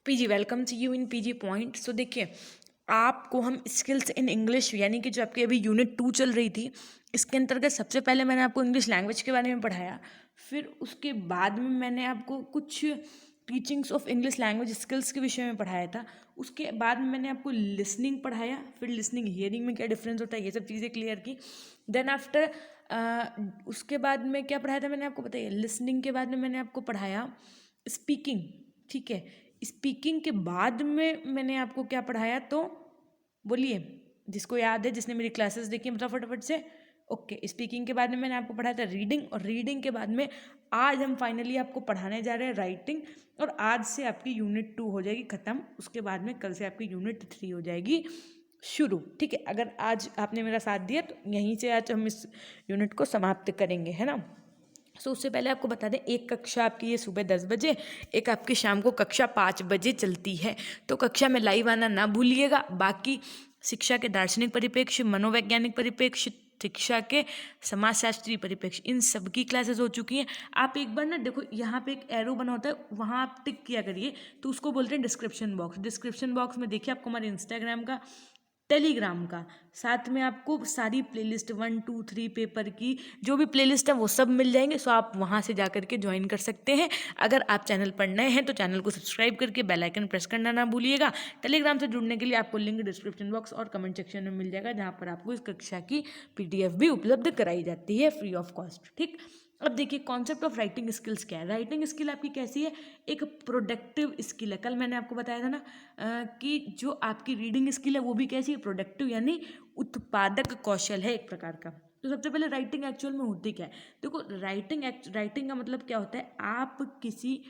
PG, welcome to you in PG point. So देखिए, आपको हम स्किल्स इन इंग्लिश यानी कि जो आपकी अभी यूनिट 2 चल रही थी, इसके अंतर्गत सबसे पहले मैंने आपको इंग्लिश लैंग्वेज के बारे में पढ़ाया। फिर उसके बाद में मैंने आपको कुछ teachings of English language skills के विषय में पढ़ाया था। उसके बाद में मैंने आपको लिसनिंग पढ़ाया, फिर लिसनिंग हियरिंग में क्या डिफरेंस होता है, ये सब चीज़ें क्लियर की। देन आफ्टर उसके बाद में क्या पढ़ाया था मैंने आपको बताइए। लिसनिंग के बाद में मैंने आपको पढ़ाया स्पीकिंग, ठीक है। स्पीकिंग के बाद में मैंने आपको क्या पढ़ाया, तो बोलिए, जिसको याद है, जिसने मेरी क्लासेस देखी मतलब फटाफट से। ओके, स्पीकिंग के बाद में मैंने आपको पढ़ाया था रीडिंग, और रीडिंग के बाद में आज हम फाइनली आपको पढ़ाने जा रहे हैं राइटिंग। और आज से आपकी यूनिट 2 हो जाएगी ख़त्म। उसके बाद में कल से आपकी यूनिट 3 हो जाएगी शुरू, ठीक है। अगर आज आपने मेरा साथ दिया तो यहीं से आज हम इस यूनिट को समाप्त करेंगे, है ना। सो उससे पहले आपको बता दें, एक कक्षा आपकी ये सुबह 10 बजे, एक आपकी शाम को कक्षा 5 बजे चलती है। तो कक्षा में लाइव आना ना भूलिएगा। बाकी शिक्षा के दार्शनिक परिप्रेक्ष्य, मनोवैज्ञानिक परिप्रेक्ष्य, शिक्षा के समाजशास्त्री परिप्रेक्ष्य, इन सब की क्लासेस हो चुकी हैं। आप एक बार ना देखो, यहाँ पे एक एरो बना होता है, वहाँ आप टिक किया करिए, तो उसको बोलते हैं डिस्क्रिप्शन बॉक्स। डिस्क्रिप्शन बॉक्स में देखिए आपको हमारे इंस्टाग्राम का, टेलीग्राम का, साथ में आपको सारी प्लेलिस्ट 1 2 3 पेपर की जो भी प्लेलिस्ट है वो सब मिल जाएंगे। सो आप वहाँ से जा करके ज्वाइन कर सकते हैं। अगर आप चैनल पर नए हैं तो चैनल को सब्सक्राइब करके बेल आइकन प्रेस करना ना भूलिएगा। टेलीग्राम से जुड़ने के लिए आपको लिंक डिस्क्रिप्शन बॉक्स और कमेंट सेक्शन में मिल जाएगा, जहाँ पर आपको इस कक्षा की PDF भी उपलब्ध कराई जाती है फ्री ऑफ कॉस्ट, ठीक। अब देखिए, कॉन्सेप्ट ऑफ राइटिंग स्किल्स क्या है। राइटिंग स्किल आपकी कैसी है, एक प्रोडक्टिव स्किल है। कल मैंने आपको बताया था ना कि जो आपकी रीडिंग स्किल है वो भी कैसी है, प्रोडक्टिव, यानी उत्पादक कौशल है एक प्रकार का। तो सबसे पहले राइटिंग एक्चुअल में होती क्या है, देखो। राइटिंग का मतलब क्या होता है, आप किसी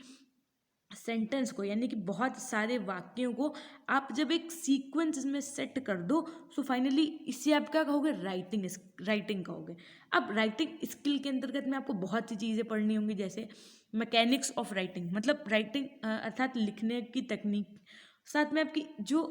सेंटेंस को, यानी कि बहुत सारे वाक्यों को आप जब एक सीक्वेंस में सेट कर दो, सो फाइनली इससे आप क्या कहोगे, राइटिंग कहोगे। अब राइटिंग स्किल के अंतर्गत में आपको बहुत सी चीज़ें पढ़नी होंगी, जैसे मैकेनिक्स ऑफ राइटिंग, मतलब राइटिंग अर्थात लिखने की तकनीक। साथ में आपकी जो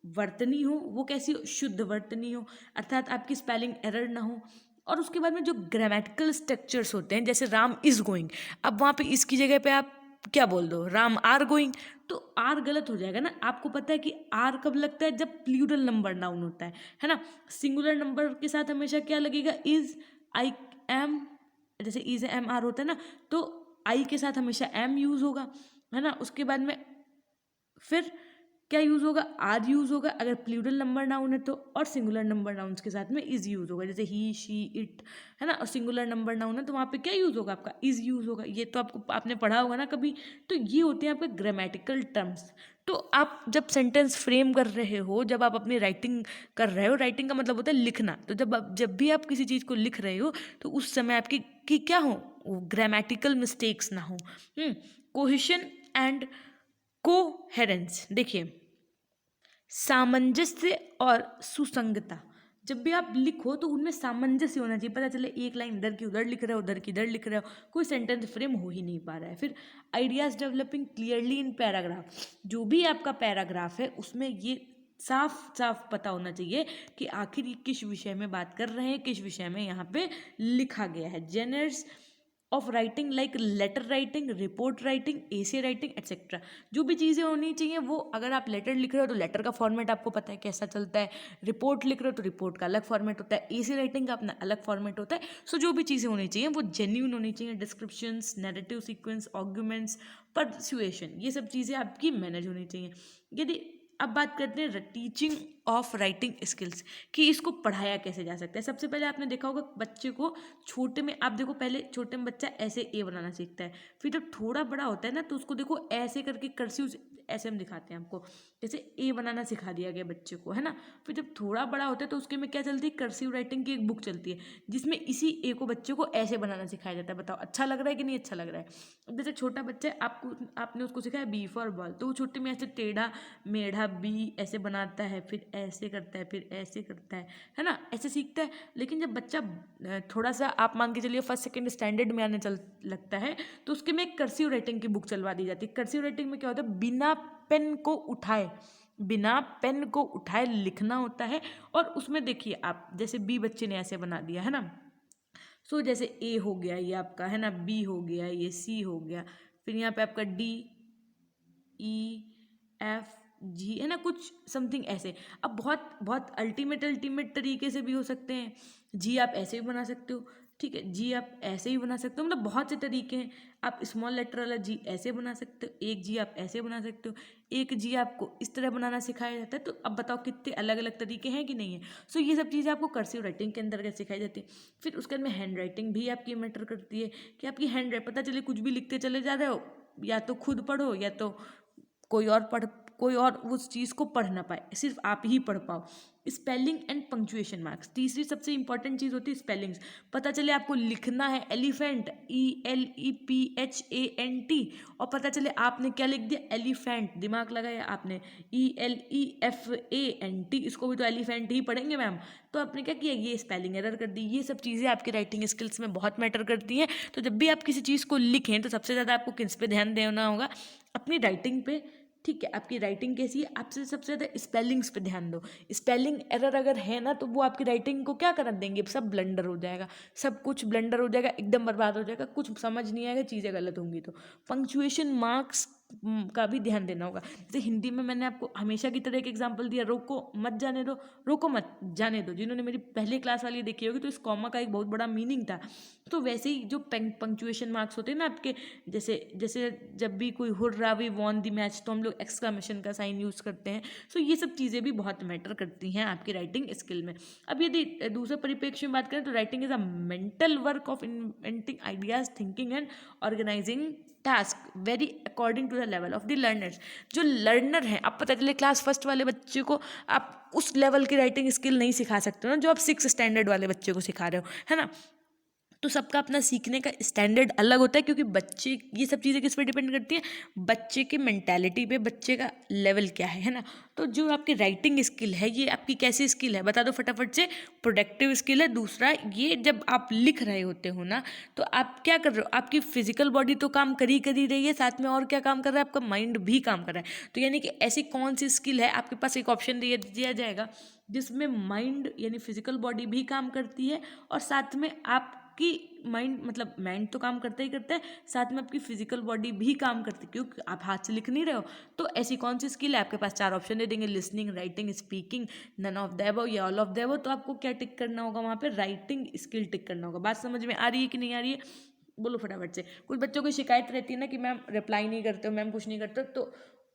वर्तनी हो वो कैसी हो, शुद्ध वर्तनी हो, अर्थात आपकी स्पेलिंग एरर ना हो। और उसके बाद में जो ग्रामेटिकल स्ट्रक्चर्स होते हैं, जैसे राम इज गोइंग, अब वहाँ पे इसकी जगह पे आप क्या बोल दो, राम आर गोइंग, तो आर गलत हो जाएगा ना। आपको पता है कि आर कब लगता है, जब प्लूरल नंबर नाउन होता है ना। सिंगुलर नंबर के साथ हमेशा क्या लगेगा, इज, आई, एम, जैसे इज एम आर होता है ना, तो आई के साथ हमेशा एम यूज होगा, है ना। उसके बाद में फिर क्या यूज होगा, आर यूज होगा अगर प्लूरल नंबर नाउन है तो, और सिंगुलर नंबर नाउन्स के साथ में इज यूज होगा, जैसे ही, शी, इट, है ना। और सिंगुलर नंबर नाउन है तो वहाँ पे क्या यूज होगा, आपका इज यूज होगा। ये तो आपने पढ़ा होगा ना कभी। तो ये होते हैं आपके ग्रामेटिकल टर्म्स। तो आप जब सेंटेंस फ्रेम कर रहे हो, जब आप अपनी राइटिंग कर रहे हो, राइटिंग का मतलब होता है लिखना, तो जब भी आप किसी चीज़ को लिख रहे हो तो उस समय आपकी कि क्या हो, ग्रामेटिकल मिस्टेक्स ना हो। कोहेशन एंड कोहेरेंस, देखिए, सामंजस्य और सुसंगता, जब भी आप लिखो तो उनमें सामंजस्य होना चाहिए। पता चले एक लाइन इधर की उधर लिख रहे हो, उधर की इधर लिख रहे हो, कोई सेंटेंस फ्रेम हो ही नहीं पा रहा है। फिर ideas developing clearly in paragraph, जो भी आपका पैराग्राफ है उसमें ये साफ साफ पता होना चाहिए कि आखिर ये किस विषय में बात कर रहे हैं, किस विषय में यहाँ पे लिखा गया है। Genres of writing like letter writing, report writing, essay writing etcetera, जो भी चीज़ें होनी चाहिए वो, अगर आप लेटर लिख रहे हो तो लेटर का फॉर्मेट आपको पता है कैसा चलता है, रिपोर्ट लिख रहे हो तो रिपोर्ट का अलग फॉर्मेट होता है, एसे राइटिंग का अपना अलग फॉर्मेट होता है। सो जो भी चीज़ें होनी चाहिए वो जेन्यून होनी चाहिए। Descriptions, narrative sequence, arguments, persuasion, ये सब चीज़ें आपकी मैनेज होनी चाहिए। यदि अब बात करते हैं टीचिंग ऑफ राइटिंग स्किल्स, कि इसको पढ़ाया कैसे जा सकता है। सबसे पहले आपने देखा होगा बच्चे को छोटे में, आप देखो पहले छोटे में बच्चा ऐसे ए बनाना सीखता है, फिर जब थोड़ा बड़ा होता है ना तो उसको देखो ऐसे करके कर्सिव, ऐसे हम दिखाते हैं आपको, जैसे ए बनाना सिखा दिया गया बच्चे को, है ना। फिर जब थोड़ा बड़ा होता है तो उसके में क्या चलती है, कर्सिव राइटिंग की एक बुक चलती है, जिसमें इसी ए को बच्चे को ऐसे बनाना सिखाया जाता है। बताओ अच्छा लग रहा है कि नहीं अच्छा लग रहा है। अब जैसे छोटा बच्चा है, आपने उसको सिखाया बी फॉर बॉल, तो वो छोटे में ऐसे टेढ़ा मेढ़ा बी ऐसे बनाता है, फिर ऐसे करता है, फिर ऐसे करता है ना, ऐसे सीखता है। लेकिन जब बच्चा थोड़ा सा, आप मान के चलिए फर्स्ट सेकंड स्टैंडर्ड में आने चल लगता है, तो उसके में एक कर्सिव राइटिंग की बुक चलवा दी जाती है। कर्सिव राइटिंग में क्या होता है, बिना पेन को उठाए लिखना होता है। और उसमें देखिए आप, जैसे बी बच्चे ने ऐसे बना दिया, है ना। सो जैसे ए हो गया ये आपका, है ना, बी हो गया, ये सी हो गया, फिर यहाँ पे आपका डी, ई, एफ जी, है ना, कुछ समथिंग ऐसे। अब बहुत बहुत अल्टीमेट तरीके से भी हो सकते हैं। जी आप ऐसे भी बना सकते हो, ठीक है, जी आप ऐसे ही बना सकते हो, मतलब बहुत से तरीके हैं। आप स्मॉल लेटर वाला जी ऐसे बना सकते हो, एक जी आप ऐसे बना सकते हो, एक जी आपको इस तरह बनाना सिखाया जाता है। तो अब बताओ कितने अलग अलग तरीके हैं कि नहीं है। सो ये सब चीज़ें आपको कर्सिव राइटिंग के अंदर सिखाई जाती है। फिर उसके बाद में हैंड राइटिंग भी आपकी मैटर करती है कि आपकी हैंड राइट, पता चले कुछ भी लिखते चले जा रहे हो, या तो खुद पढ़ो या तो कोई और उस चीज़ को पढ़ ना पाए, सिर्फ आप ही पढ़ पाओ। स्पेलिंग एंड पंक्चुएशन मार्क्स, तीसरी सबसे इंपॉर्टेंट चीज़ होती है स्पेलिंग्स। पता चले आपको लिखना है एलिफेंट, ELEPHANT, और पता चले आपने क्या लिख दिया, एलिफेंट, दिमाग लगाया आपने, ELEFANT, इसको भी तो एलिफेंट ही पढ़ेंगे मैम, तो आपने क्या किया, ये स्पेलिंग एरर कर दी। ये सब चीज़ें आपकी राइटिंग स्किल्स में बहुत मैटर करती हैं। तो जब भी आप किसी चीज़ को लिखें तो सबसे ज़्यादा आपको किस पे ध्यान देना होगा, अपनी राइटिंग पे, ठीक है। आपकी राइटिंग कैसी है, आपसे सबसे ज़्यादा स्पेलिंग्स पे ध्यान दो। स्पेलिंग एरर अगर है ना तो वो आपकी राइटिंग को क्या कर देंगे, सब ब्लंडर हो जाएगा, सब कुछ ब्लंडर हो जाएगा, एकदम बर्बाद हो जाएगा, कुछ समझ नहीं आएगा, चीज़ें गलत होंगी। तो पंक्चुएशन मार्क्स का भी ध्यान देना होगा। जैसे हिंदी में मैंने आपको हमेशा की तरह एक एग्जाम्पल दिया, रोको मत जाने दो, रोको मत जाने दो। जिन्होंने मेरी पहले क्लास वाली देखी होगी तो इस कॉमा का एक बहुत बड़ा मीनिंग था। तो वैसे ही जो पंक्चुएशन मार्क्स होते हैं ना आपके, जैसे जैसे जब भी कोई hurrah we won the match तो हम लोग एक्सक्लेमेशन का साइन यूज़ करते हैं। सो ये सब चीज़ें भी बहुत मैटर करती हैं आपकी राइटिंग स्किल में। अब यदि दूसरे परिप्रेक्ष्य में बात करें तो writing is a mental work of inventing ideas, thinking and organising task very according to the level of the learners. जो लर्नर हैं, अब पता चले क्लास फर्स्ट वाले बच्चे को आप उस लेवल की राइटिंग स्किल नहीं सिखा सकते हो ना जो आप 6 स्टैंडर्ड वाले बच्चे को सिखा रहे हो, है ना। तो सबका अपना सीखने का स्टैंडर्ड अलग होता है, क्योंकि बच्चे, ये सब चीज़ें किस पे डिपेंड करती हैं, बच्चे के मेंटालिटी पे, बच्चे का लेवल क्या है ना। तो जो आपकी राइटिंग स्किल है ये आपकी कैसी स्किल है, बता दो फटाफट से। प्रोडक्टिव स्किल है। दूसरा, ये जब आप लिख रहे होते हो ना तो आप क्या कर रहे हो, आपकी फिजिकल बॉडी तो काम कर ही रही है, साथ में और क्या काम कर रहा है, आपका माइंड भी काम कर रहा है। तो यानी कि ऐसी कौन सी स्किल है, आपके पास एक ऑप्शन दिया जाएगा जिसमें माइंड यानी फिजिकल बॉडी भी काम करती है, और साथ में आपकी माइंड, मतलब माइंड तो काम करता ही करता है, साथ में आपकी फिजिकल बॉडी भी काम करती है, क्योंकि आप हाथ से लिख नहीं रहे हो। तो ऐसी कौन सी स्किल है, आपके पास 4 ऑप्शन दे देंगे, listening, writing, speaking, none of the above या ऑल ऑफ द अबव। तो आपको क्या टिक करना होगा वहाँ पे, राइटिंग स्किल टिक करना होगा। बात समझ में आ रही है कि नहीं आ रही है, बोलो फटाफट से। कुछ बच्चों की शिकायत रहती है ना कि मैम रिप्लाई नहीं करते हो, मैम कुछ नहीं करते हो। तो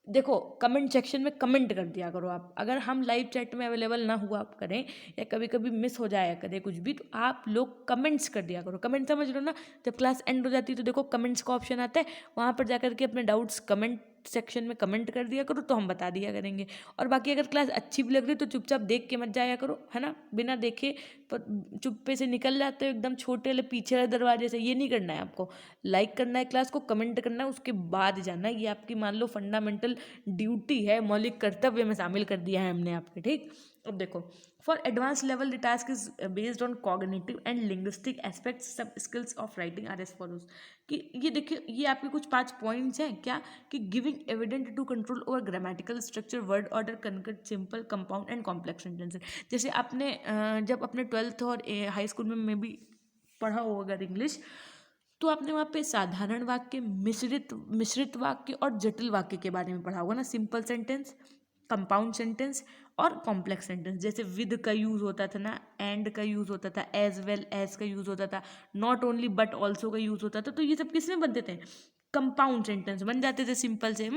देखो, कमेंट सेक्शन में कमेंट कर दिया करो आप। अगर हम लाइव चैट में अवेलेबल ना हुआ करें या कभी कभी मिस हो जाया करे कुछ भी, तो आप लोग कमेंट्स कर दिया करो। कमेंट समझ लो ना, जब क्लास एंड हो जाती है तो देखो कमेंट्स का ऑप्शन आता है, वहाँ पर जाकर के अपने डाउट्स कमेंट सेक्शन में कमेंट कर दिया करो, तो हम बता दिया करेंगे। और बाकी अगर क्लास अच्छी भी लग रही तो चुपचाप देख के मत जाया करो, है ना, बिना देखे पर चुप्पे से निकल जाते हो एकदम छोटे वाले पीछे वाले दरवाजे से। ये नहीं करना है आपको, लाइक करना है क्लास को, कमेंट करना है, उसके बाद जाना है। ये आपकी मान लो फंडामेंटल ड्यूटी है, मौलिक कर्तव्य में शामिल कर दिया है हमने आपके, ठीक। अब देखो, for advance level the task is based on cognitive and linguistic aspects, sub skills of writing are as follows. कि ये देखिए, ये आपके कुछ 5 पॉइंट्स हैं क्या, कि giving evident to control over grammatical structure, word order, concord, simple, compound and complex sentences. जैसे आपने जब अपने 12th और हाई स्कूल में भी पढ़ा हो अगर इंग्लिश, तो आपने वहाँ पे साधारण वाक्य, मिश्रित वाक्य और जटिल वाक्य के बारे में पढ़ा होगा ना। सिंपल सेंटेंस, कंपाउंड सेंटेंस और कॉम्प्लेक्स सेंटेंस। जैसे विद का यूज़ होता था ना, एंड का यूज़ होता था, एज वेल एज का यूज़ होता था, नॉट ओनली बट ऑल्सो का यूज़ होता था। तो ये सब किस में बनते थे, कंपाउंड सेंटेंस बन जाते थे सिंपल से।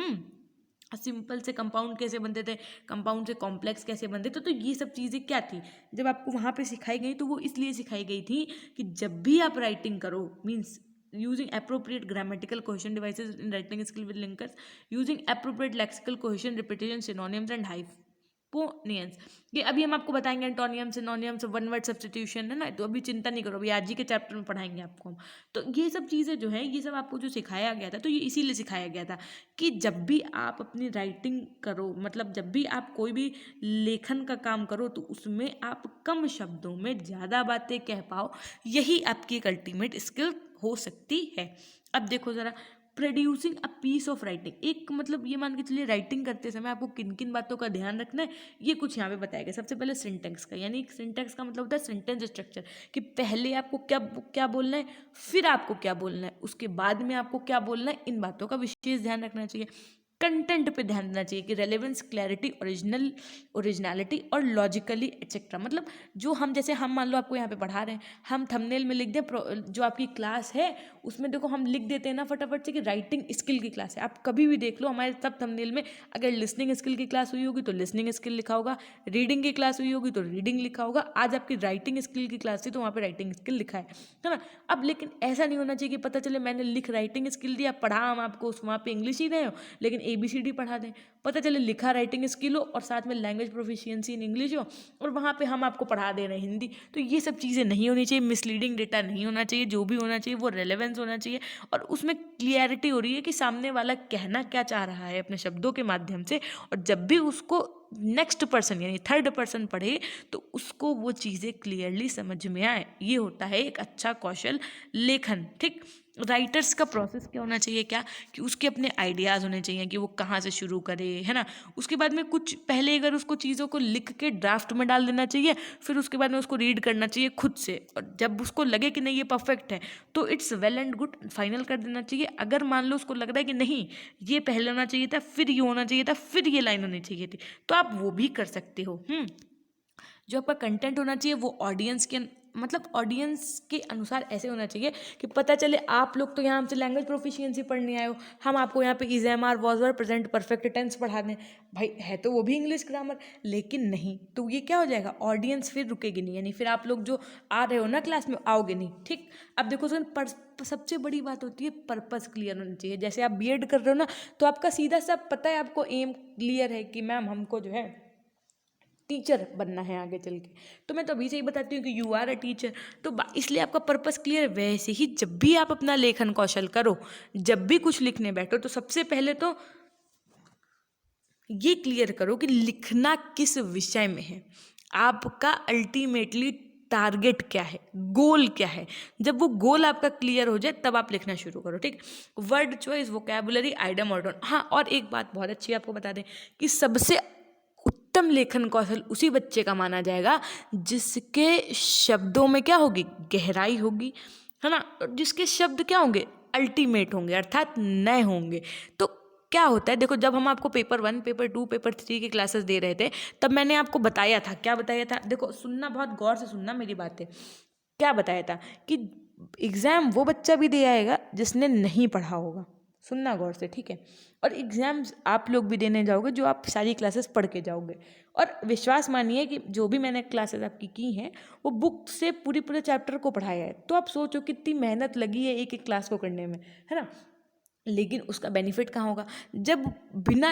सिंपल से कंपाउंड कैसे बनते थे, कंपाउंड से कॉम्प्लेक्स कैसे बनते थे। तो ये सब चीज़ें क्या थी, जब आपको वहाँ पे सिखाई गई तो वो इसलिए सिखाई गई थी कि जब भी आप राइटिंग करो, means using appropriate grammatical cohesion devices in writing skill with linkers, using appropriate lexical cohesion, repetition, synonyms and hyponions। ये अभी हम आपको बताएंगे, antonym, synonyms, one word substitution, है ना। तो अभी चिंता नहीं करो, अभी आज ही के चैप्टर में पढ़ाएंगे आपको हम। तो ये सब चीज़ें जो है, ये सब आपको जो सिखाया गया था, तो ये इसीलिए सिखाया गया था कि जब भी आप अपनी राइटिंग करो, मतलब जब भी आप कोई भी लेखन का काम करो, तो उसमें आप कम शब्दों में ज़्यादा बातें कह पाओ। यही आपकी एक अल्टीमेट स्किल हो सकती है। अब देखो ज़रा, producing a piece of writing, एक मतलब ये मान के चलिए राइटिंग करते समय आपको किन किन बातों का ध्यान रखना है, ये कुछ यहाँ पे बताया गया। सबसे पहले सिंटेक्स का, यानी सिंटेक्स का मतलब होता है सेंटेंस स्ट्रक्चर, कि पहले आपको क्या क्या बोलना है, फिर आपको क्या बोलना है, उसके बाद में आपको क्या बोलना है, इन बातों का विशेष ध्यान रखना चाहिए। कंटेंट पे ध्यान देना चाहिए कि रेलेवेंस, क्लैरिटी, ओरिजिनलिटी और लॉजिकली एक्सेट्रा। मतलब जो हम, जैसे हम मान लो आपको यहाँ पे पढ़ा रहे हैं, हम थंबनेल में लिख दें जो आपकी क्लास है उसमें, देखो हम लिख देते हैं ना फटाफट से कि राइटिंग स्किल की क्लास है। आप कभी भी देख लो हमारे सब थंबनेल में, अगर लिसनिंग स्किल की क्लास हुई होगी तो लिसनिंग स्किल लिखा होगा, रीडिंग की क्लास हुई होगी तो रीडिंग लिखा होगा, आज आपकी राइटिंग स्किल की क्लास थी तो वहाँ पे राइटिंग स्किल लिखा है ना। अब लेकिन ऐसा नहीं होना चाहिए कि पता चले मैंने लिख राइटिंग स्किल दिया, पढ़ा हम आपको वहाँ पे इंग्लिश ही रहे हो, लेकिन ABCD पढ़ा दें। पता चले लिखा राइटिंग स्किल हो और साथ में लैंग्वेज प्रोफिशिएंसी इन इंग्लिश हो, और वहाँ पे हम आपको पढ़ा दे रहे हैं हिंदी। तो ये सब चीज़ें नहीं होनी चाहिए, मिसलीडिंग डेटा नहीं होना चाहिए। जो भी होना चाहिए वो रेलेवेंस होना चाहिए, और उसमें क्लियरिटी हो रही है कि सामने वाला कहना क्या चाह रहा है अपने शब्दों के माध्यम से। और जब भी उसको नेक्स्ट पर्सन यानी थर्ड पर्सन पढ़े तो उसको वो चीज़ें क्लियरली समझ में आए। ये होता है एक अच्छा कौशल लेखन। ठीक, राइटर्स का प्रोसेस क्या होना चाहिए, क्या कि उसके अपने आइडियाज़ होने चाहिए कि वो कहाँ से शुरू करे, है ना। उसके बाद में कुछ पहले अगर उसको चीज़ों को लिख के ड्राफ्ट में डाल देना चाहिए, फिर उसके बाद में उसको रीड करना चाहिए खुद से, और जब उसको लगे कि नहीं ये परफेक्ट है तो it's well and good, final कर देना चाहिए। अगर मान लो उसको लग रहा है कि नहीं ये पहले होना चाहिए था, फिर ये होना चाहिए था, फिर ये लाइन होनी चाहिए थी, तो आप वो भी कर सकते हो। जो आपका कंटेंट होना चाहिए वो ऑडियंस के, मतलब ऑडियंस के अनुसार ऐसे होना चाहिए कि पता चले आप लोग तो यहाँ हमसे लैंग्वेज प्रोफिशिएंसी पढ़ने आए हो, हम आपको यहाँ पे is, am, are, was, were, present perfect tense पढ़ा दें। भाई है तो वो भी इंग्लिश ग्रामर, लेकिन नहीं, तो ये क्या हो जाएगा, ऑडियंस फिर रुकेगी नहीं, यानी फिर आप लोग जो आ रहे हो ना क्लास में आओगे नहीं। ठीक, अब देखो सर, सबसे बड़ी बात होती है पर्पस क्लियर होना चाहिए। जैसे आप बीएड कर रहे हो ना, तो आपका सीधा सा पता है, आपको एम क्लियर है कि मैम हमको जो है टीचर बनना है आगे चल के। तो मैं तो अभी से ही बताती हूँ कि यू आर अ टीचर, तो इसलिए आपका पर्पस क्लियर है। वैसे ही जब भी आप अपना लेखन कौशल करो, जब भी कुछ लिखने बैठो, तो सबसे पहले तो ये क्लियर करो कि लिखना किस विषय में है, आपका अल्टीमेटली टारगेट क्या है, गोल क्या है। जब वो गोल आपका क्लियर हो जाए तब आप लिखना शुरू करो। ठीक, word choice, vocabulary, idem, order. हाँ, और एक बात बहुत अच्छी आपको बता दें कि सबसे उत्तम लेखन कौशल उसी बच्चे का माना जाएगा जिसके शब्दों में क्या होगी, गहराई होगी, है ना, और जिसके शब्द क्या होंगे, अल्टीमेट होंगे, अर्थात नए होंगे। तो क्या होता है, देखो जब हम आपको पेपर 1, पेपर 2, पेपर 3 की क्लासेस दे रहे थे, तब मैंने आपको बताया था, क्या बताया था, देखो सुनना, बहुत गौर से सुनना मेरी बातें। क्या बताया था कि एग्ज़ाम वो बच्चा भी दे आएगा जिसने नहीं पढ़ा होगा, सुनना गौर से, ठीक है। और एग्ज़ाम्स आप लोग भी देने जाओगे जो आप सारी क्लासेस पढ़ के जाओगे, और विश्वास मानिए कि जो भी मैंने क्लासेस आपकी की हैं वो बुक से पूरे चैप्टर को पढ़ाया है। तो आप सोचो कितनी मेहनत लगी है एक एक क्लास को करने में, है ना। लेकिन उसका बेनिफिट कहाँ होगा, जब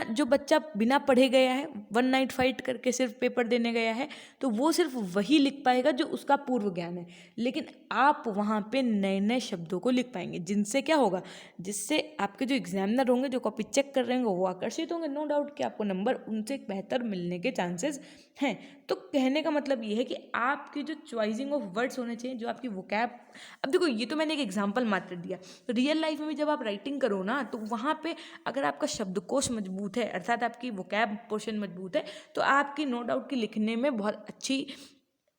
जो बच्चा बिना पढ़े गया है, वन नाइट फाइट करके सिर्फ पेपर देने गया है, तो वो सिर्फ वही लिख पाएगा जो उसका पूर्व ज्ञान है। लेकिन आप वहाँ पे नए नए शब्दों को लिख पाएंगे, जिनसे क्या होगा, जिससे आपके जो एग्जामिनर होंगे, जो कॉपी चेक कर रहे होंगे, वो आकर्षित होंगे। नो डाउट कि आपको नंबर उनसे बेहतर मिलने के चांसेस हैं। तो कहने का मतलब ये है कि आपकी जो चॉइसिंग ऑफ वर्ड्स होने चाहिए, जो आपकी वोकैब। अब देखो ये तो मैंने एक एग्जांपल मात्र दिया, तो रियल लाइफ में भी जब आप राइटिंग करो ना, तो वहाँ पे अगर आपका शब्दकोश मजबूत है, अर्थात आपकी वोकैब पोर्शन मजबूत है, तो आपकी नो डाउट कि लिखने में बहुत अच्छी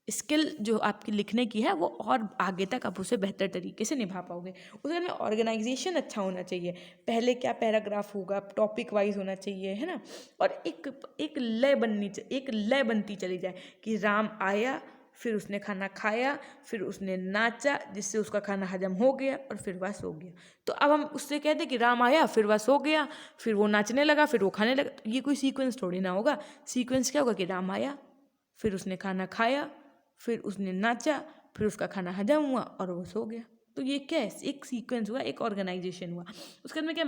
स्किल जो आपकी लिखने की है वो और आगे तक आप उसे बेहतर तरीके से निभा पाओगे। उसके में ऑर्गेनाइजेशन अच्छा होना चाहिए, पहले क्या पैराग्राफ होगा, टॉपिक वाइज होना चाहिए, है ना। और एक लय बनती चली जाए कि राम आया, फिर उसने खाना खाया, फिर उसने नाचा जिससे उसका खाना हजम हो गया, और फिर वह सो गया। तो अब हम उससे कहते हैं कि राम आया, फिर वह सो गया, फिर वो नाचने लगा, फिर वो खाने लगा। तो ये कोई सीक्वेंस थोड़ी ना होगा। सीक्वेंस क्या होगा कि राम आया, फिर उसने खाना खाया, फिर उसने नाचा, फिर उसका खाना हजम हुआ और वो सो गया। तो ये क्या है, एक सीक्वेंस हुआ, एक ऑर्गेनाइजेशन हुआ। उसके बाद में क्या,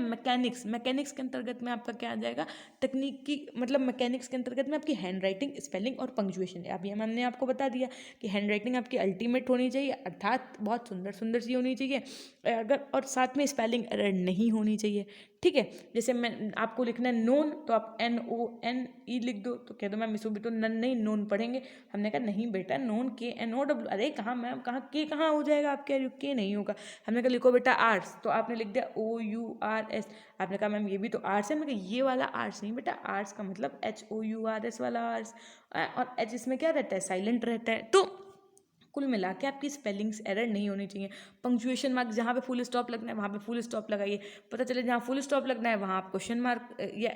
मैकेनिक्स के अंतर्गत में आपका क्या आ जाएगा, तकनीकी, मतलब मैकेनिक्स के अंतर्गत में आपकी हैंड राइटिंग, स्पेलिंग और पंक्चुएशन है। अभी हमने आपको बता दिया कि हैंड राइटिंग आपकी अल्टीमेट होनी चाहिए, अर्थात बहुत सुंदर सुंदर सी होनी चाहिए, अगर और साथ में स्पेलिंग एरर नहीं होनी चाहिए। ठीक है, जैसे मैं आपको लिखना है नोन, तो आप NONE लिख दो, तो कह दो मैम इसको भी तो नन नहीं नोन पढ़ेंगे। हमने कहा नहीं बेटा, नोन KNOW। अरे कहाँ मैम, कहाँ के कहाँ हो जाएगा, आप कह रही हो के नहीं होगा। हमने कहा लिखो बेटा आर्ट्स, तो आपने लिख दिया OURS। आपने कहा मैम ये भी तो आर्ट्स है। मैं कहा ये वाला आर्ट्स नहीं बेटा, आर्ट्स का मतलब HOURS वाला आर्ट्स, और एच इसमें क्या रहता है, साइलेंट रहता है। तो कुल मिला के आपकी स्पेलिंग्स एरर नहीं होनी चाहिए। पंक्चुएशन मार्क जहाँ पे फुल स्टॉप लगना है वहाँ पे फुल स्टॉप लगाइए। पता चले जहाँ फुल स्टॉप लगना है वहाँ आप क्वेश्चन मार्क या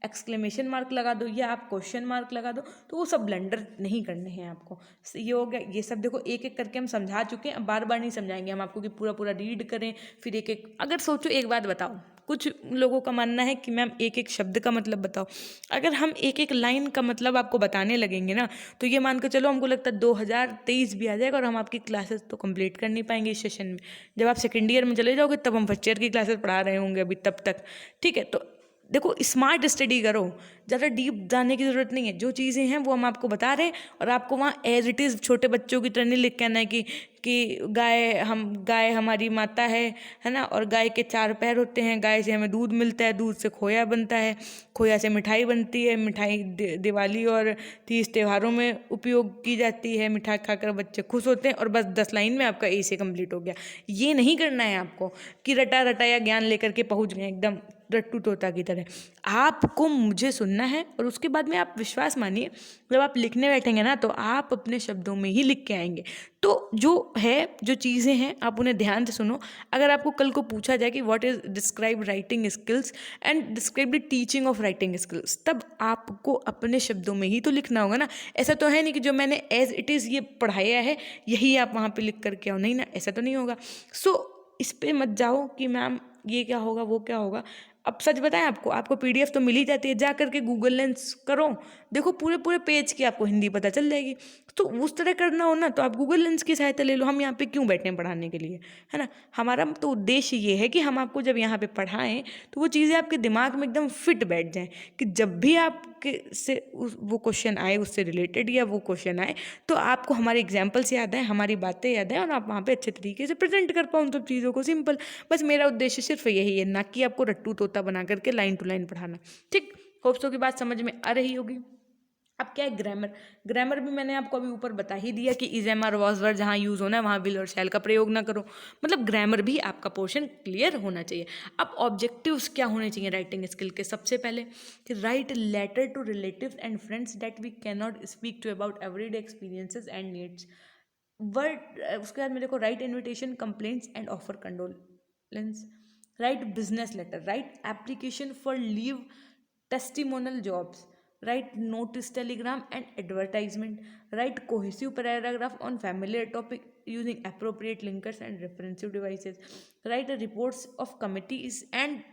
एक्सक्लेमेशन मार्क लगा दो या आप क्वेश्चन मार्क लगा दो। तो वो सब ब्लंडर नहीं करने हैं आपको। ये हो गया। ये सब देखो एक एक करके हम समझा चुके हैं, अब बार बार नहीं समझाएंगे हम आपको कि पूरा पूरा रीड करें फिर एक एक। अगर सोचो एक बात बताओ, कुछ लोगों का मानना है कि मैम एक एक शब्द का मतलब बताओ। अगर हम एक एक लाइन का मतलब आपको बताने लगेंगे ना, तो ये मान के चलो हमको लगता है 2023 भी आ जाएगा और हम आपकी क्लासेस तो कंप्लीट कर नहीं पाएंगे इस सेशन में। जब आप सेकेंड ईयर में चले जाओगे तब हम फर्स्ट ईयर की क्लासेस पढ़ा रहे होंगे अभी तब तक। ठीक है, तो देखो स्मार्ट स्टडी करो, ज़्यादा डीप जाने की ज़रूरत नहीं है। जो चीज़ें हैं वो हम आपको बता रहे हैं और आपको वहाँ एज इट इज़ छोटे बच्चों की तरह नहीं लिख के आना है कि गाय हमारी माता है ना, और गाय के 4 पैर होते हैं, गाय से हमें दूध मिलता है, दूध से खोया बनता है, खोया से मिठाई बनती है, मिठाई दिवाली और तीज त्योहारों में उपयोग की जाती है, मिठाई खाकर बच्चे खुश होते हैं, और बस 10 लाइन में आपका ए से कंप्लीट हो गया। ये नहीं करना है आपको कि रटा रटाया ज्ञान लेकर के पहुंच गए एकदम रट्टू तोता की तरह। आपको मुझे सुनना है और उसके बाद में आप विश्वास मानिए, जब आप लिखने बैठेंगे ना तो आप अपने शब्दों में ही लिख के आएंगे। तो जो चीज़ें हैं आप उन्हें ध्यान से सुनो। अगर आपको कल को पूछा जाए कि what is describe writing skills and describe the teaching of writing skills, तब आपको अपने शब्दों में ही तो लिखना होगा ना। ऐसा तो है नहीं कि जो मैंने एज इट इज़ ये पढ़ाया है यही आप वहाँ पे लिख करके आओ, नहीं ना, ऐसा तो नहीं होगा। सो इस पे मत जाओ कि मैम ये क्या होगा वो क्या होगा। अब सच बताएं, आपको पीडीएफ तो मिल ही जाती है, जा करके गूगल लेंस करो, देखो पूरे पूरे पेज की आपको हिंदी पता चल जाएगी। तो उस तरह करना हो ना तो आप गूगल लेंस की सहायता ले लो। हम यहाँ पे क्यों बैठे हैं पढ़ाने के लिए, है ना। हमारा तो उद्देश्य ये है कि हम आपको जब यहाँ पे पढ़ाएं तो वो चीज़ें आपके दिमाग में एकदम फिट बैठ जाएं, कि जब भी आपके से वो क्वेश्चन आए उससे रिलेटेड या वो क्वेश्चन आए तो आपको हमारे एग्जाम्पल्स याद आए, हमारी बातें याद आए और आप वहाँ पे अच्छे तरीके से प्रेजेंट कर पाओ उन सब चीज़ों को। सिंपल, बस मेरा उद्देश्य सिर्फ यही है, ना कि आपको रट्टू तोता बना करके लाइन टू लाइन पढ़ाना। ठीक, होप सो की बात समझ में आ रही होगी। अब क्या है ग्रामर भी मैंने आपको अभी ऊपर बता ही दिया कि is am are was were जहाँ यूज़ होना है वहाँ विल और शैल का प्रयोग ना करो। मतलब ग्रामर भी आपका पोर्शन क्लियर होना चाहिए। अब ऑब्जेक्टिव्स क्या होने चाहिए राइटिंग स्किल के? सबसे पहले कि write letter to relatives and friends that we can not speak to about everyday experiences and needs. Word उसके बाद मेरे को write invitation complaints and offer condolence. Write business letter, write application for leave testimonial jobs, write notice telegram and advertisement, write cohesive paragraph on familiar topic using appropriate linkers and referensive devices, write reports of committees and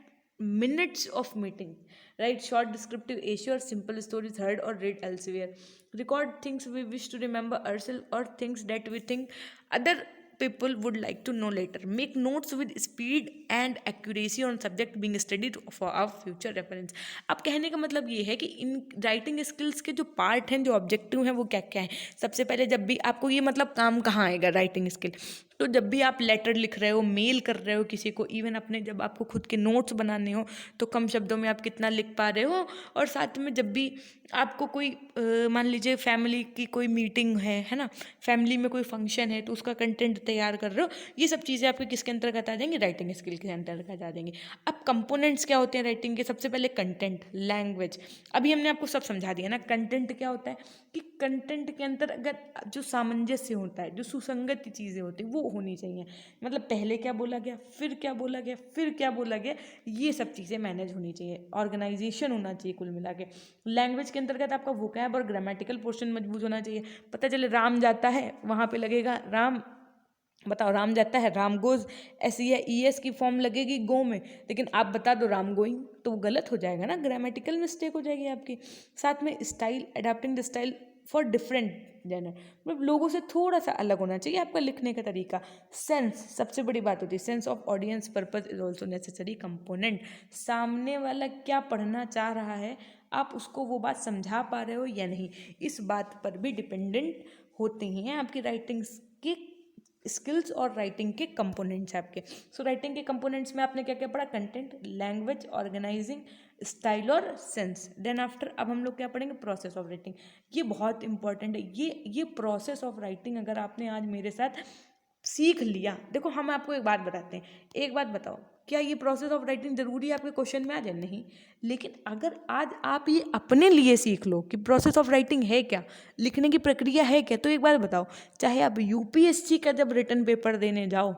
minutes of meetings, write short descriptive essay or simple stories heard or read elsewhere, record things we wish to remember ourselves or things that we think other people would like to know later, make notes with speed and accuracy on subject being studied for our future reference। अब कहने का मतलब ये है कि in writing skills के जो part हैं, जो ऑब्जेक्टिव हैं वो क्या क्या हैं। सबसे पहले जब भी आपको ये मतलब काम कहाँ आएगा राइटिंग स्किल, तो जब भी आप लेटर लिख रहे हो, मेल कर रहे हो किसी को, इवन अपने जब आपको खुद के नोट्स बनाने हो तो कम शब्दों में आप कितना लिख पा रहे हो, और साथ में जब भी आपको कोई मान लीजिए फैमिली की कोई मीटिंग है ना, फैमिली में कोई फंक्शन है तो उसका कंटेंट तैयार कर रहे हो, ये सब चीज़ें आपके किसके अंतर्गत आ जाएंगी? राइटिंग स्किल के अंतर्गत आ जाएंगी। अब कंपोनेंट्स क्या होते हैं राइटिंग के? सबसे पहले कंटेंट, लैंग्वेज, अभी हमने आपको सब समझा दिया ना। कंटेंट क्या होता है कि कंटेंट के अंतर्गत जो सामंजस्य होता है, जो सुसंगत चीज़ें होती हैं वो होनी चाहिए। मतलब पहले क्या बोला गया, फिर क्या बोला गया, फिर क्या बोला गया, ये सब चीज़ें मैनेज होनी चाहिए, ऑर्गेनाइजेशन होना चाहिए कुल मिला के। लैंग्वेज के अंतर्गत आपका वोकैब और ग्रामेटिकल पोर्शन मजबूत होना चाहिए। पता चले राम जाता है वहाँ पे लगेगा राम, बताओ राम जाता है राम गोज, ऐसी है ईएस की फॉर्म लगेगी गो में, लेकिन आप बता दो राम गोइंग, तो वो गलत हो जाएगा ना, ग्रामेटिकल मिस्टेक हो जाएगी आपकी। साथ में style, adapting the style for different genre, मतलब लोगों से थोड़ा सा अलग होना चाहिए आपका लिखने का तरीका। सेंस, सबसे बड़ी बात होती है sense of audience purpose is also necessary component. सामने वाला क्या पढ़ना चाह रहा है, आप उसको वो बात समझा पा रहे हो या नहीं, इस बात पर भी डिपेंडेंट होते हैं आपकी राइटिंग की स्किल्स और राइटिंग के कंपोनेंट्स आपके। सो राइटिंग के कंपोनेंट्स में आपने क्या क्या पढ़ा? कंटेंट, लैंग्वेज, ऑर्गेनाइजिंग, स्टाइल और सेंस। देन आफ्टर अब हम लोग क्या पढ़ेंगे? Process of writing. ये बहुत इंपॉर्टेंट है। ये प्रोसेस ऑफ राइटिंग अगर आपने आज मेरे साथ सीख लिया, देखो हम आपको एक बात बताते हैं, एक बात बताओ, क्या ये प्रोसेस ऑफ राइटिंग ज़रूरी है आपके क्वेश्चन में आ जाए? नहीं। लेकिन अगर आज आप ये अपने लिए सीख लो कि प्रोसेस ऑफ राइटिंग है क्या, लिखने की प्रक्रिया है क्या, तो एक बार बताओ, चाहे आप यूपीएससी का जब रिटन पेपर देने जाओ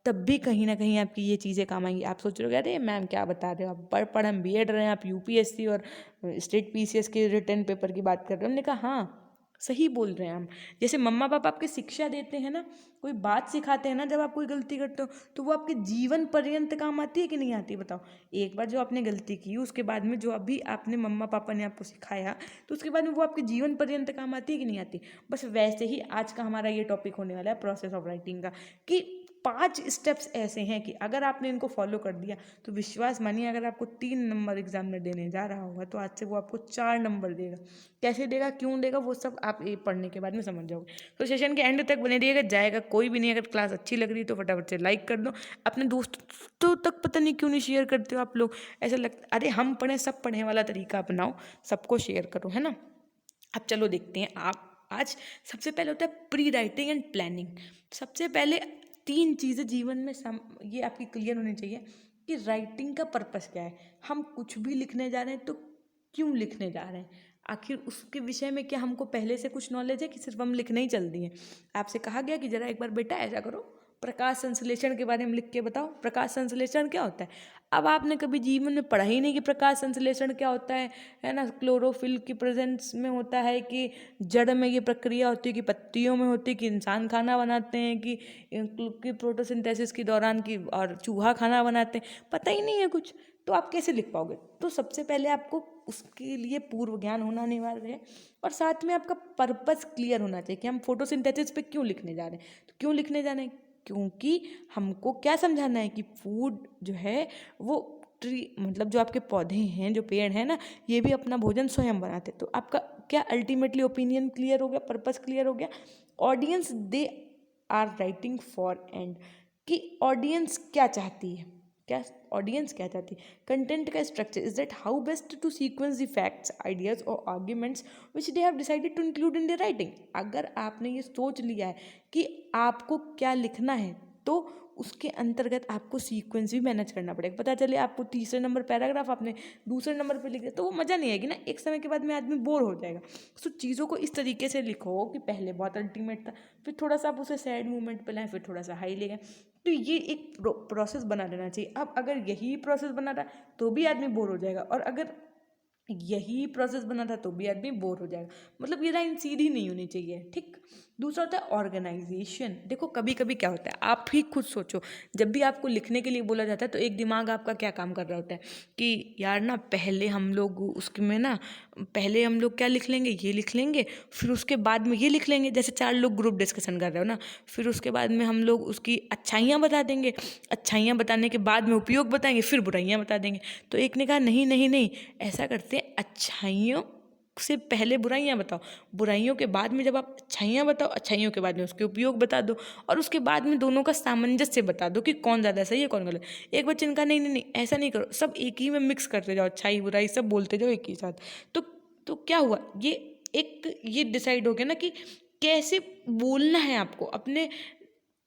तब भी कहीं ना कहीं आपकी ये चीज़ें काम आएंगी। आप सोच रहे हो अरे मैम क्या बता रहे हो, आप पढ़ हम बीएड रहे हैं, आप यूपीएससी और स्टेट पीसीएस के रिटन पेपर की बात कर रहे हो। हमने कहा हाँ सही बोल रहे हैं हम। जैसे मम्मा पापा आपके शिक्षा देते हैं ना, कोई बात सिखाते हैं ना, जब आप कोई गलती करते हो तो वो आपके जीवन पर्यंत काम आती है कि नहीं आती? बताओ। एक बार जो आपने गलती की उसके बाद में जो अभी आपने मम्मा पापा ने आपको सिखाया तो उसके बाद में वो आपके जीवन पर्यंत काम आती है कि नहीं आती? बस वैसे ही आज का हमारा ये टॉपिक होने वाला है प्रोसेस ऑफ राइटिंग का, कि 5 स्टेप्स ऐसे हैं कि अगर आपने इनको फॉलो कर दिया तो विश्वास मानिए, अगर आपको 3 नंबर एग्जाम में देने जा रहा होगा तो आज से वो आपको 4 नंबर देगा। कैसे देगा, क्यों देगा, वो सब आप ये पढ़ने के बाद में समझ जाओगे। तो सेशन के एंड तक बने रहिएगा, जाएगा कोई भी नहीं। अगर क्लास अच्छी लग रही है तो फटाफट से लाइक कर दो। अपने दोस्तों तक पता नहीं क्यों नहीं शेयर करते हो आप लोग। ऐसा लगता अरे हम पढ़ें, सब पढ़ने वाला तरीका अपनाओ, सबको शेयर करो, है ना। अब चलो देखते हैं। आप आज सबसे पहले होता है प्री राइटिंग एंड प्लानिंग। सबसे पहले 3 चीज़ें जीवन में ये आपकी क्लियर होनी चाहिए कि राइटिंग का पर्पस क्या है। हम कुछ भी लिखने जा रहे हैं तो क्यों लिखने जा रहे हैं, आखिर उसके विषय में क्या हमको पहले से कुछ नॉलेज है कि सिर्फ हम लिखने ही चल दिए। आपसे कहा गया कि जरा एक बार बेटा ऐसा करो, प्रकाश संश्लेषण के बारे में लिख के बताओ, प्रकाश संश्लेषण क्या होता है। अब आपने कभी जीवन में पढ़ा ही नहीं कि प्रकाश संश्लेषण क्या होता है ना। क्लोरोफिल की प्रेजेंस में होता है कि जड़ में ये प्रक्रिया होती है, कि पत्तियों में होती है, कि इंसान खाना बनाते हैं, कि फोटोसिंथेसिस के दौरान की और चूहा खाना बनाते हैं, पता ही नहीं है कुछ। तो आप कैसे लिख पाओगे? तो सबसे पहले आपको उसके लिए पूर्व ज्ञान होना अनिवार्य है, और साथ में आपका पर्पस क्लियर होना चाहिए कि हम फोटोसिंथेसिस पे क्यों लिखने जा रहे हैं। तो क्यों लिखने जा रहे हैं? क्योंकि हमको क्या समझाना है कि फूड जो है वो ट्री, मतलब जो आपके पौधे हैं, जो पेड़ हैं ना, ये भी अपना भोजन स्वयं बनाते। तो आपका क्या अल्टीमेटली ओपिनियन क्लियर हो गया, पर्पस क्लियर हो गया। Audience they are writing for and, कि ऑडियंस क्या चाहती है, क्या ऑडियंस क्या चाहती है। कंटेंट का structure is that how best to sequence the facts, ideas और arguments which they have decided to include in the writing. अगर आपने ये सोच लिया है कि आपको क्या लिखना है तो उसके अंतर्गत आपको सीक्वेंस भी मैनेज करना पड़ेगा। पता चले आपको तीसरे नंबर पैराग्राफ आपने दूसरे नंबर पे लिख दिया तो वो मज़ा नहीं आएगी ना, एक समय के बाद में आदमी बोर हो जाएगा। सो चीज़ों को इस तरीके से लिखो कि पहले बहुत अल्टीमेट था, फिर थोड़ा सा आप उसे सैड मूवमेंट पे लाएं, फिर थोड़ा सा हाई ले गए। तो ये एक प्रोसेस बना लेना चाहिए। अब अगर यही प्रोसेस बना था तो भी आदमी बोर हो जाएगा, और अगर यही प्रोसेस बना था तो भी आदमी बोर हो जाएगा। मतलब ये लाइन सीधी नहीं होनी चाहिए, ठीक। दूसरा होता है ऑर्गेनाइजेशन। देखो कभी कभी क्या होता है, आप ही खुद सोचो, जब भी आपको लिखने के लिए बोला जाता है तो एक दिमाग आपका क्या काम कर रहा होता है कि यार ना पहले हम लोग उसके में ना, पहले हम लोग क्या लिख लेंगे, ये लिख लेंगे, फिर उसके बाद में ये लिख लेंगे। जैसे 4 लोग ग्रुप डिस्कशन कर रहे हो ना, फिर उसके बाद में हम लोग उसकी अच्छाइयाँ बता देंगे, अच्छाइयाँ बताने के बाद में उपयोग बताएंगे, फिर बुराइयाँ बता देंगे। तो एक ने कहा नहीं नहीं नहीं, ऐसा करते हैं, अच्छाइयों से पहले बुराइयाँ बताओ, बुराइयों के बाद में जब आप अच्छाइयाँ बताओ, अच्छाइयों के बाद में उसके उपयोग बता दो, और उसके बाद में दोनों का सामंजस्य बता दो कि कौन ज़्यादा सही है कौन गलत। एक बच्चे ने कहा नहीं नहीं नहीं ऐसा नहीं करो, सब एक ही में मिक्स करते जाओ, अच्छाई बुराई सब बोलते जाओ एक ही साथ। तो क्या हुआ, ये डिसाइड हो गया ना कि कैसे बोलना है आपको अपने।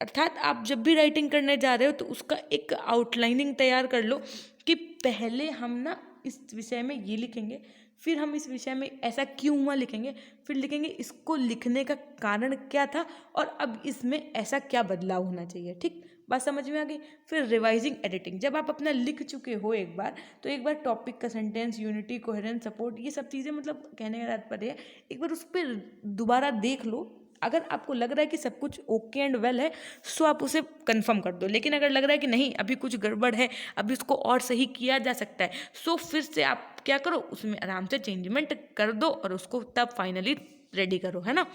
अर्थात आप जब भी राइटिंग करने जा रहे हो तो उसका एक आउटलाइनिंग तैयार कर लो कि पहले हम ना इस विषय में ये लिखेंगे, फिर हम इस विषय में ऐसा क्यों हुआ लिखेंगे, फिर लिखेंगे इसको लिखने का कारण क्या था, और अब इसमें ऐसा क्या बदलाव होना चाहिए। ठीक, बात समझ में आ गई। फिर रिवाइजिंग एडिटिंग, जब आप अपना लिख चुके हो एक बार, तो एक बार टॉपिक का सेंटेंस, यूनिटी, कोहेरेंस, सपोर्ट, ये सब चीज़ें, मतलब कहने का तात्पर्य है एक बार उस पर दोबारा देख लो। अगर आपको लग रहा है कि सब कुछ ओके एंड वेल है सो आप उसे कंफर्म कर दो, लेकिन अगर लग रहा है कि नहीं अभी कुछ गड़बड़ है, अभी उसको और सही किया जा सकता है, सो फिर से आप क्या करो, उसमें आराम से चेंजमेंट कर दो और उसको तब फाइनली रेडी करो, है ना।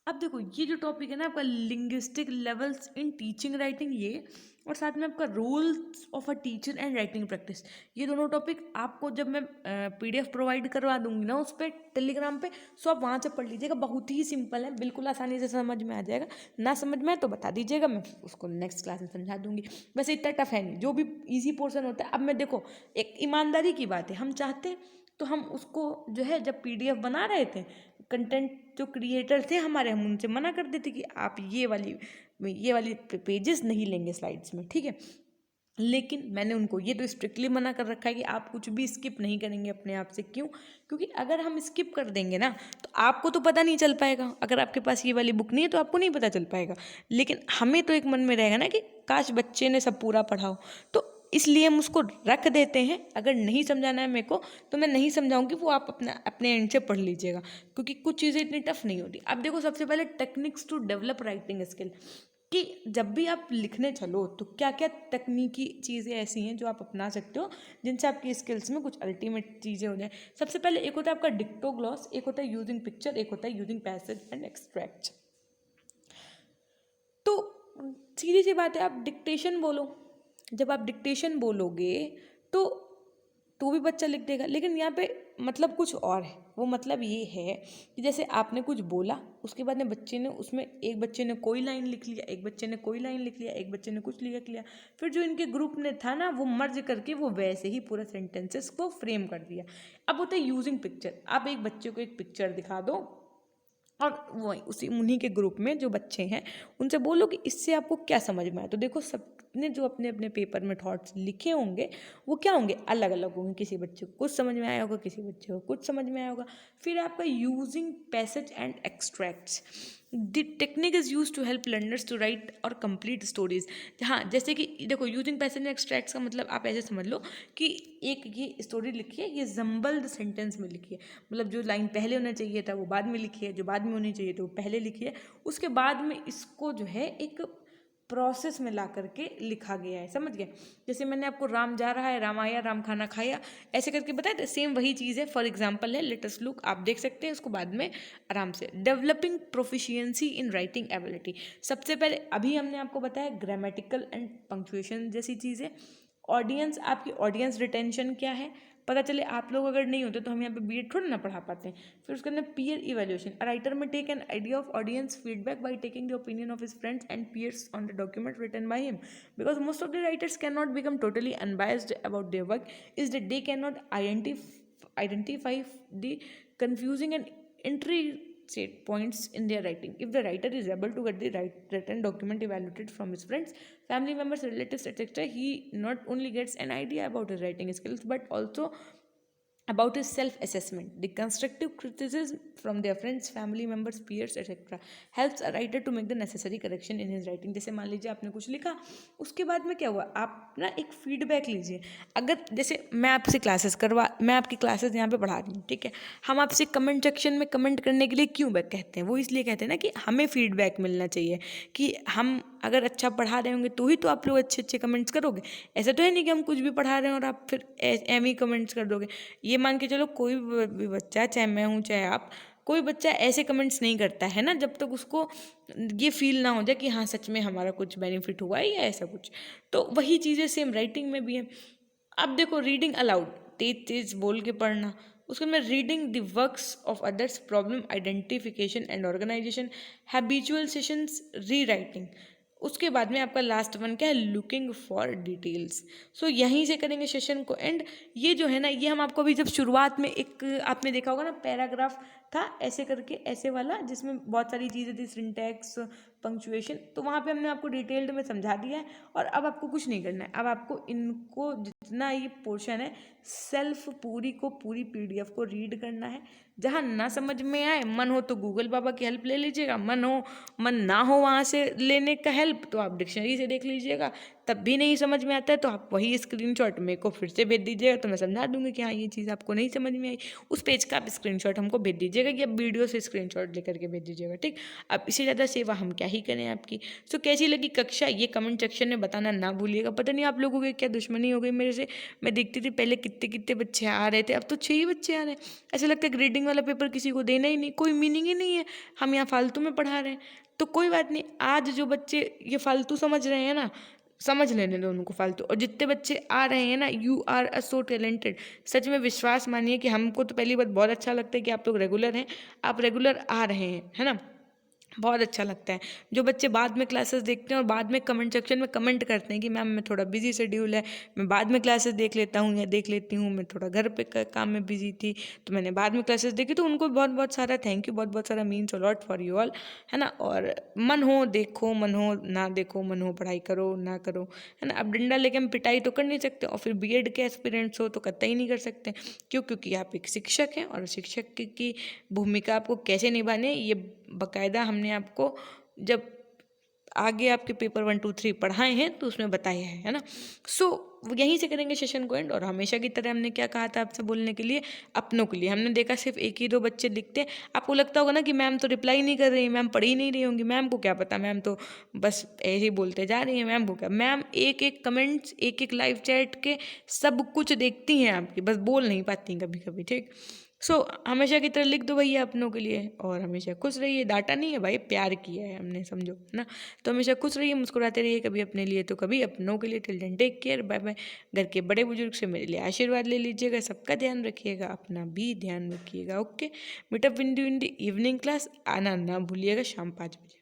अब देखो ये जो टॉपिक है ना आपका linguistic levels in teaching writing, ये और साथ में आपका roles of a teacher and writing practice, ये दोनों टॉपिक आपको जब मैं पीडीएफ प्रोवाइड करवा दूंगी ना उस पर टेलीग्राम पे, सो आप वहाँ से पढ़ लीजिएगा। बहुत ही सिंपल है, बिल्कुल आसानी से समझ में आ जाएगा। ना समझ में आए तो बता दीजिएगा, मैं उसको नेक्स्ट क्लास में समझा दूंगी। वैसे इतना टफ है नहीं, जो भी ईजी पोर्शन होता है। अब मैं देखो एक ईमानदारी की बात है, हम चाहते तो हम उसको जो है जब पीडीएफ बना रहे थे, कंटेंट जो क्रिएटर थे हमारे, हम उनसे मना कर देते कि आप ये वाली पेजेस नहीं लेंगे स्लाइड्स में, ठीक है। लेकिन मैंने उनको ये तो स्ट्रिक्टली मना कर रखा है कि आप कुछ भी स्किप नहीं करेंगे अपने आप से। क्यों? क्योंकि अगर हम स्किप कर देंगे ना तो आपको तो पता नहीं चल पाएगा। अगर आपके पास ये वाली बुक नहीं है तो आपको नहीं पता चल पाएगा, लेकिन हमें तो एक मन में रहेगा ना कि काश बच्चे ने सब पूरा पढ़ा हो। तो इसलिए हम उसको रख देते हैं। अगर नहीं समझाना है मेरे को तो मैं नहीं समझाऊंगी, वो आप अपने एंड से पढ़ लीजिएगा, क्योंकि कुछ चीज़ें इतनी टफ नहीं होती। अब देखो, सबसे पहले techniques to develop writing skill, कि जब भी आप लिखने चलो तो क्या क्या तकनीकी चीज़ें ऐसी हैं जो आप अपना सकते हो जिनसे आपकी स्किल्स में कुछ अल्टीमेट चीज़ें हो जाए। सबसे पहले एक होता है आपका डिक्टोग्लॉस, एक होता है यूजिंग पिक्चर, एक होता है यूजिंग पैसेज एंड एक्सट्रैक्ट। तो सीधी सी बात है, आप डिक्टेशन बोलो। जब आप डिक्टेशन बोलोगे तो भी बच्चा लिख देगा, लेकिन यहाँ पे मतलब कुछ और है। वो मतलब ये है कि जैसे आपने कुछ बोला, उसके बाद में बच्चे ने उसमें, एक बच्चे ने कोई लाइन लिख लिया, एक बच्चे ने कोई लाइन लिख लिया, एक बच्चे ने कुछ लिख लिया, फिर जो इनके ग्रुप ने था ना वो मर्ज करके वो वैसे ही पूरा सेंटेंसेस को फ्रेम कर दिया। अब होता है यूजिंग पिक्चर। आप एक बच्चे को एक पिक्चर दिखा दो और वो उन्हीं के ग्रुप में जो बच्चे हैं उनसे बोलो कि इससे आपको क्या समझ में आया। तो देखो, सबने जो अपने अपने पेपर में थॉट्स लिखे होंगे वो क्या होंगे, अलग अलग होंगे। किसी बच्चे को कुछ समझ में आया होगा, किसी बच्चे को कुछ समझ में आया होगा। फिर आपका using passage and extracts, the technique is use to help learners to write और कंप्लीट स्टोरीज। हाँ, जैसे कि देखो, यूजिंग पैसेज एंड एक्सट्रैक्ट्स का मतलब आप ऐसे समझ लो कि एक ये स्टोरी लिखी है, ये जम्बल्ड सेंटेंस में लिखी है। मतलब जो लाइन पहले होना चाहिए था वो बाद में लिखी है, जो बाद में होनी चाहिए तो वो पहले लिखी है। उसके बाद में इसको जो है एक प्रोसेस में ला करके लिखा गया है, समझ गए। जैसे मैंने आपको राम जा रहा है, राम आया, राम खाना खाया, ऐसे करके बताया, सेम वही चीज़ है। फॉर एग्जाम्पल है, लेट अस लुक, आप देख सकते हैं उसको बाद में आराम से। Developing proficiency in writing ability, सबसे पहले अभी हमने आपको बताया ग्रामेटिकल एंड पंक्चुएशन जैसी चीज़ें। ऑडियंस, आपकी ऑडियंस रिटेंशन क्या है, पता चले। आप लोग अगर नहीं होते तो हम यहाँ पे बीएड थोड़ी ना पढ़ा पाते हैं। फिर उसके अंदर पीयर इवेल्यूशन, राइटर में take an idea of audience feedback by taking the opinion of his friends and peers on the document written by him, because most of the writers can not become totally unbiased about their work, is that they can not identify the confusing and intricate points in their writing. If the writer is able to get the written document evaluated from his friends, family members, relatives, etc., he not only gets an idea about his writing skills but also about his self-assessment. The constructive criticism from their friends, family members, peers, etc. helps a writer to make the necessary correction in his writing. जैसे मान लीजिए आपने कुछ लिखा, उसके बाद में क्या हुआ, आप ना एक फीडबैक लीजिए। अगर जैसे मैं आपकी क्लासेस यहाँ पे पढ़ा रही हूँ, ठीक है, हम आपसे कमेंट सेक्शन में कमेंट करने के लिए क्यों कहते हैं, वो इसलिए कहते हैं ना कि हमें फीडबैक मिलना चाहिए, कि हम अगर अच्छा पढ़ा रहे होंगे तो ही तो आप लोग अच्छे अच्छे कमेंट्स करोगे। ऐसा तो है नहीं कि हम कुछ भी पढ़ा रहे हैं और आप फिर एम ही कमेंट्स कर दोगे। ये मान के चलो, कोई भी बच्चा, चाहे मैं हूँ चाहे आप, कोई बच्चा ऐसे कमेंट्स नहीं करता है ना जब तक उसको ये फील ना हो जाए कि हाँ सच में हमारा कुछ बेनिफिट हुआ है या ऐसा कुछ। तो वही चीज़ें सेम राइटिंग में भी है। अब देखो, रीडिंग अलाउड, तेज तेज बोल के पढ़ना, उसके में reading the works of others, problem identification and organisation, habitual sessions, rewriting. उसके बाद में आपका लास्ट वन क्या है, लुकिंग फॉर डिटेल्स। सो यहीं से करेंगे सेशन को एंड। ये जो है ना, ये हम आपको अभी जब शुरुआत में एक आपने देखा होगा ना पैराग्राफ था ऐसे करके, ऐसे वाला, जिसमें बहुत सारी चीज़ें थी, सिंटैक्स, पंक्चुएशन, तो वहाँ पे हमने आपको डिटेल्ड में समझा दिया है। और अब आपको कुछ नहीं करना है, अब आपको इनको जितना ये पोर्शन है सेल्फ पूरी पीडीएफ को रीड करना है। जहाँ ना समझ में आए, मन हो तो गूगल बाबा की हेल्प ले लीजिएगा, मन ना हो वहाँ से लेने का हेल्प तो आप डिक्शनरी से देख लीजिएगा। तब भी नहीं समझ में आता है तो आप वही स्क्रीनशॉट मेरे को फिर से भेज दीजिएगा, तो मैं समझा दूंगी कि हाँ ये चीज़ आपको नहीं समझ में आई। उस पेज का आप स्क्रीनशॉट हमको भेज दीजिएगा, कि आप वीडियो से स्क्रीनशॉट लेकर के भेज दीजिएगा, ठीक। अब इससे ज़्यादा सेवा हम क्या ही करें आपकी। सो कैसी लगी कक्षा, ये कमेंट सेक्शन में बताना ना भूलिएगा। पता नहीं आप लोगों की क्या दुश्मनी हो गई मेरे से, मैं देखती थी पहले कितने कितने बच्चे आ रहे थे, अब तो 6 ही बच्चे आ रहे हैं। ऐसा लगता है ग्रेडिंग वाला पेपर किसी को देना ही नहीं, कोई मीनिंग ही नहीं है, हम यहाँ फालतू में पढ़ा रहे हैं। तो कोई बात नहीं, आज जो बच्चे ये फालतू समझ रहे हैं ना, समझ लेने दो उनको फालतू। और जितने बच्चे आ रहे हैं ना, you are a so talented, सच में विश्वास मानिए कि हमको तो पहली बात बहुत अच्छा लगता है कि आप लोग रेगुलर हैं, आप रेगुलर आ रहे हैं, है ना। बहुत अच्छा लगता है। जो बच्चे बाद में क्लासेस देखते हैं और बाद में कमेंट सेक्शन में कमेंट करते हैं कि मैम मैं थोड़ा बिजी शेड्यूल है, मैं बाद में क्लासेस देख लेता हूँ या देख लेती हूँ, मैं थोड़ा घर पे काम में बिजी थी तो मैंने बाद में क्लासेस देखी, तो उनको बहुत बहुत सारा थैंक यू, बहुत बहुत सारा means a lot for you all, है ना। और मन हो देखो, मन हो ना देखो, मन हो पढ़ाई करो ना करो, है ना। अब डंडा लेके हम पिटाई तो कर नहीं सकते, और फिर बीएड के एस्पिरेंट्स हो तो कतई नहीं कर सकते। क्यों? क्योंकि आप एक शिक्षक हैं और शिक्षक की भूमिका आपको कैसे निभानी है ये बाकायदा हमने आपको जब आगे आपके पेपर 1 2 3 पढ़ाए हैं तो उसमें बताया है ना। सो यहीं से करेंगे सेशन को एंड। और हमेशा की तरह हमने क्या कहा था आपसे बोलने के लिए, अपनों के लिए। हमने देखा सिर्फ 1 ही 2 बच्चे लिखते हैं। आपको लगता होगा ना कि मैम तो रिप्लाई नहीं कर रही, मैम पढ़ ही नहीं रही होंगी, मैम को क्या पता, मैम तो बस ऐसे ही बोलते जा रही हैं, मैम को क्या। मैम एक एक कमेंट्स, एक एक लाइव चैट के सब कुछ देखती हैं आपकी, बस बोल नहीं पाती कभी कभी, ठीक। सो हमेशा की तरह लिख दो भैया अपनों के लिए, और हमेशा खुश रहिए। डांटा नहीं है भाई, प्यार किया है हमने, समझो, है ना। तो हमेशा खुश रहिए, मुस्कुराते रहिए, कभी अपने लिए तो कभी अपनों के लिए। Till then take care, bye bye. घर के बड़े बुजुर्ग से मेरे लिए आशीर्वाद ले लीजिएगा, सबका ध्यान रखिएगा, अपना भी ध्यान रखिएगा। Okay, meetup in the evening class, आना ना भूलिएगा शाम 5 बजे।